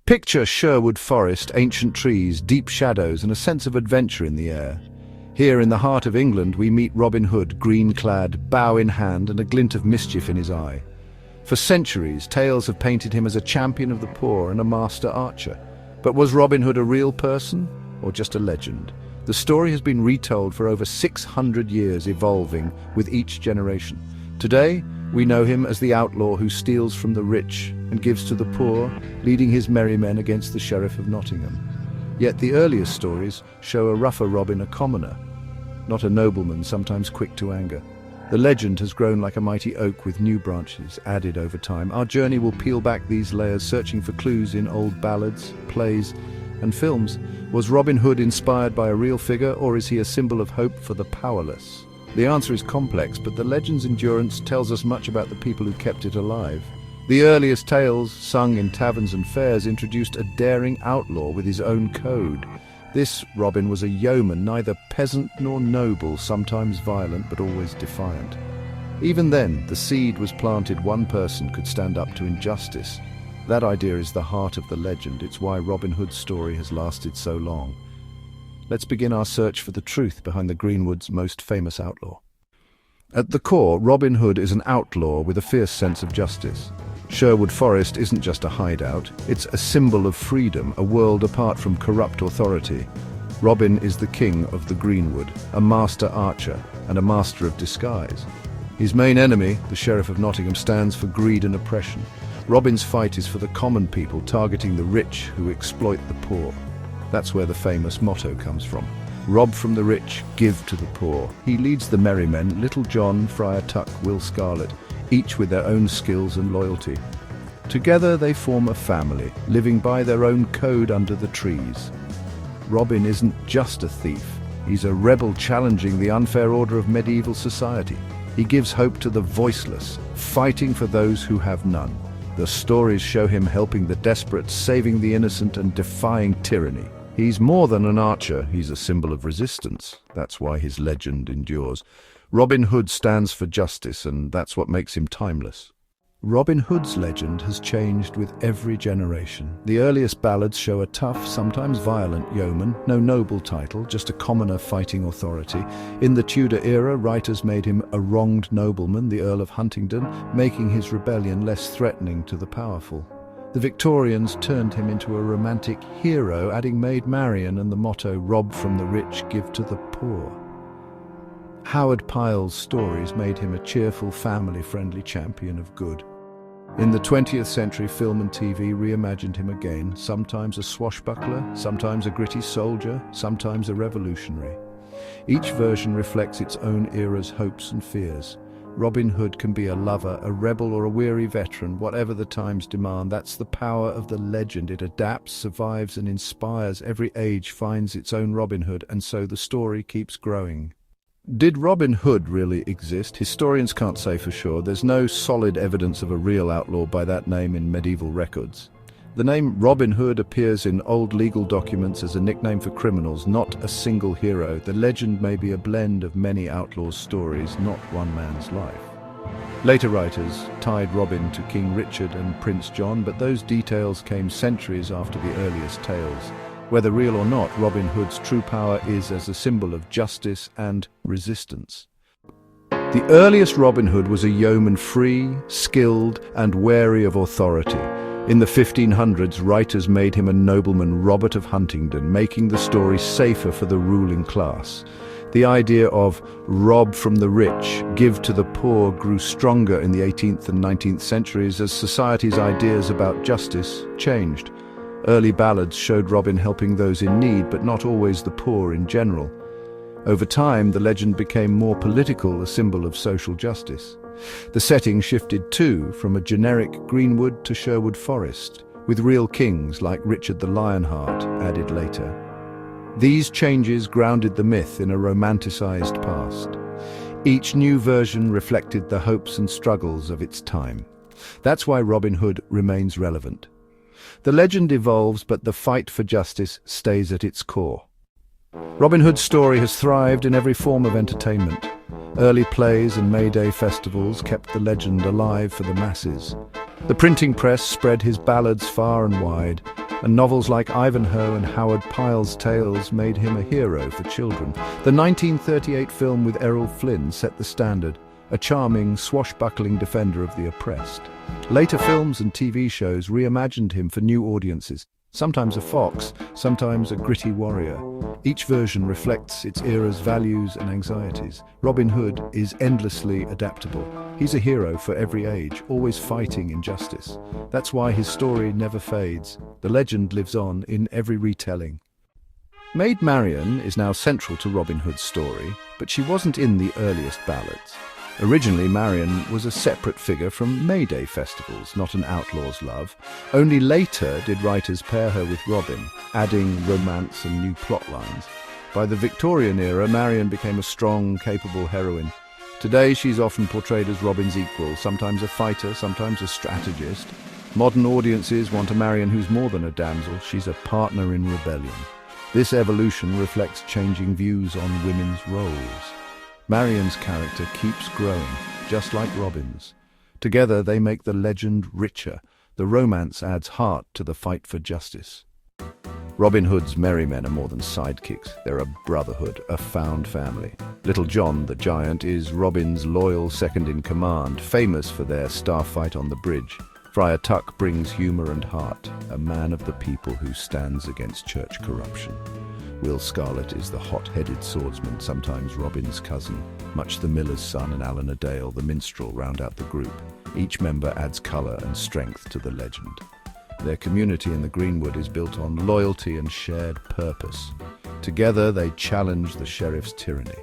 Picture Sherwood Forest, ancient trees, deep shadows, and a sense of adventure in the air. Here in the heart of England we meet Robin Hood, green-clad, bow in hand, and a glint of mischief in his eye. For centuries, tales have painted him as a champion of the poor and a master archer. But was Robin Hood a real person, or just a legend? The story has been retold for over 600 years, evolving with each generation. Today, we know him as the outlaw who steals from the rich and gives to the poor, leading his merry men against the Sheriff of Nottingham. Yet the earliest stories show a rougher Robin, a commoner, not a nobleman, sometimes quick to anger. The legend has grown like a mighty oak with new branches added over time. Our journey will peel back these layers, searching for clues in old ballads, plays, and films. Was Robin Hood inspired by a real figure, or is he a symbol of hope for the powerless? The answer is complex, but the legend's endurance tells us much about the people who kept it alive. The earliest tales, sung in taverns and fairs, introduced a daring outlaw with his own code. This Robin was a yeoman, neither peasant nor noble, sometimes violent but always defiant. Even then, the seed was planted. One person could stand up to injustice. That idea is the heart of the legend. It's why Robin Hood's story has lasted so long. Let's begin our search for the truth behind the Greenwood's most famous outlaw. At the core, Robin Hood is an outlaw with a fierce sense of justice. Sherwood Forest isn't just a hideout, it's a symbol of freedom, a world apart from corrupt authority. Robin is the king of the Greenwood, a master archer and a master of disguise. His main enemy, the Sheriff of Nottingham, stands for greed and oppression. Robin's fight is for the common people, targeting the rich who exploit the poor. That's where the famous motto comes from. Rob from the rich, give to the poor. He leads the merry men, Little John, Friar Tuck, Will Scarlet, each with their own skills and loyalty. Together they form a family, living by their own code under the trees. Robin isn't just a thief. He's a rebel challenging the unfair order of medieval society. He gives hope to the voiceless, fighting for those who have none. The stories show him helping the desperate, saving the innocent, and defying tyranny. He's more than an archer, he's a symbol of resistance. That's why his legend endures. Robin Hood stands for justice, and that's what makes him timeless. Robin Hood's legend has changed with every generation. The earliest ballads show a tough, sometimes violent yeoman, no noble title, just a commoner fighting authority. In the Tudor era, writers made him a wronged nobleman, the Earl of Huntingdon, making his rebellion less threatening to the powerful. The Victorians turned him into a romantic hero, adding Maid Marian and the motto, rob from the rich, give to the poor. Howard Pyle's stories made him a cheerful, family-friendly champion of good. In the 20th century, film and TV reimagined him again, sometimes a swashbuckler, sometimes a gritty soldier, sometimes a revolutionary. Each version reflects its own era's hopes and fears. Robin Hood can be a lover, a rebel, or a weary veteran, whatever the times demand. That's the power of the legend. It adapts, survives, and inspires. Every age finds its own Robin Hood, and so the story keeps growing. Did Robin Hood really exist? Historians can't say for sure. There's no solid evidence of a real outlaw by that name in medieval records. The name Robin Hood appears in old legal documents as a nickname for criminals, not a single hero. The legend may be a blend of many outlaws' stories, not one man's life. Later writers tied Robin to King Richard and Prince John, but those details came centuries after the earliest tales. Whether real or not, Robin Hood's true power is as a symbol of justice and resistance. The earliest Robin Hood was a yeoman, free, skilled, and wary of authority. In the 1500s, writers made him a nobleman, Robert of Huntingdon, making the story safer for the ruling class. The idea of rob from the rich, give to the poor grew stronger in the 18th and 19th centuries as society's ideas about justice changed. Early ballads showed Robin helping those in need, but not always the poor in general. Over time, the legend became more political, a symbol of social justice. The setting shifted too, from a generic Greenwood to Sherwood Forest, with real kings like Richard the Lionheart added later. These changes grounded the myth in a romanticized past. Each new version reflected the hopes and struggles of its time. That's why Robin Hood remains relevant. The legend evolves, but the fight for justice stays at its core. Robin Hood's story has thrived in every form of entertainment. Early plays and May Day festivals kept the legend alive for the masses. The printing press spread his ballads far and wide, and novels like Ivanhoe and Howard Pyle's tales made him a hero for children. The 1938 film with Errol Flynn set the standard, a charming, swashbuckling defender of the oppressed. Later films and TV shows reimagined him for new audiences, sometimes a fox, sometimes a gritty warrior. Each version reflects its era's values and anxieties. Robin Hood is endlessly adaptable. He's a hero for every age, always fighting injustice. That's why his story never fades. The legend lives on in every retelling. Maid Marian is now central to Robin Hood's story, but she wasn't in the earliest ballads. Originally, Marian was a separate figure from May Day festivals, not an outlaw's love. Only later did writers pair her with Robin, adding romance and new plot lines. By the Victorian era, Marian became a strong, capable heroine. Today, she's often portrayed as Robin's equal, sometimes a fighter, sometimes a strategist. Modern audiences want a Marian who's more than a damsel, she's a partner in rebellion. This evolution reflects changing views on women's roles. Marian's character keeps growing, just like Robin's. Together they make the legend richer. The romance adds heart to the fight for justice. Robin Hood's merry men are more than sidekicks. They're a brotherhood, a found family. Little John, the giant, is Robin's loyal second-in-command, famous for their star fight on the bridge. Friar Tuck brings humour and heart, a man of the people who stands against church corruption. Will Scarlet is the hot-headed swordsman, sometimes Robin's cousin. Much the miller's son and Alan a Dale, the minstrel, round out the group. Each member adds colour and strength to the legend. Their community in the Greenwood is built on loyalty and shared purpose. Together they challenge the sheriff's tyranny.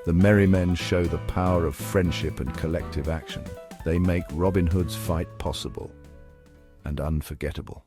The merry men show the power of friendship and collective action. They make Robin Hood's fight possible and unforgettable.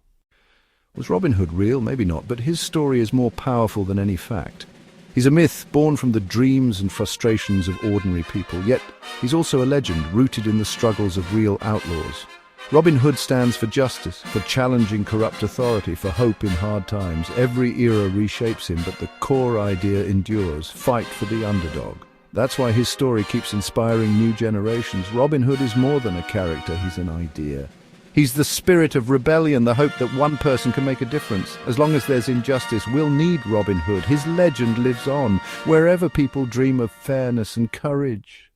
Was Robin Hood real? Maybe not, but his story is more powerful than any fact. He's a myth born from the dreams and frustrations of ordinary people, yet he's also a legend rooted in the struggles of real outlaws. Robin Hood stands for justice, for challenging corrupt authority, for hope in hard times. Every era reshapes him, but the core idea endures: fight for the underdog. That's why his story keeps inspiring new generations. Robin Hood is more than a character, he's an idea. He's the spirit of rebellion, the hope that one person can make a difference. As long as there's injustice, we'll need Robin Hood. His legend lives on, wherever people dream of fairness and courage.